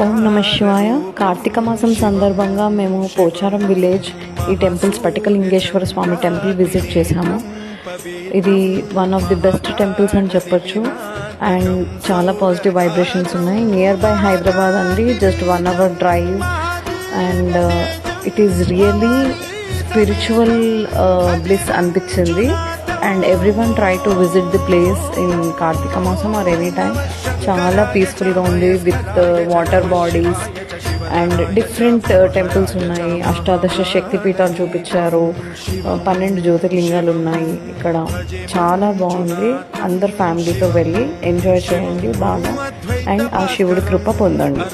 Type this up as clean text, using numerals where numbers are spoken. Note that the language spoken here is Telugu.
ఓం నమ శివాయ. కార్తీక మాసం సందర్భంగా మేము పోచారం విలేజ్ ఈ టెంపుల్స్ పటికలింగేశ్వర స్వామి టెంపుల్ విజిట్ చేశాము. ఇది one of the best temples అని చెప్పొచ్చు. అండ్ చాలా పాజిటివ్ వైబ్రేషన్స్ ఉన్నాయి. నియర్ బై హైదరాబాద్ అండి, just 1 hour drive. And it is really spiritual bliss అనిపించింది. And everyone try to visit the place in Karthika మాసం ఆర్ ఎనీ టైమ్. చాలా పీస్ఫుల్గా ఉంది with water bodies and different temples ఉన్నాయి. అష్టాదశ శక్తిపీఠాలు చూపించారు, 12 జ్యోతిర్లింగాలు ఉన్నాయి ఇక్కడ. చాలా బాగుంది. అందరు ఫ్యామిలీతో వెళ్ళి ఎంజాయ్ చేయండి బాగా, అండ్ ఆ శివుడి కృప పొందండి.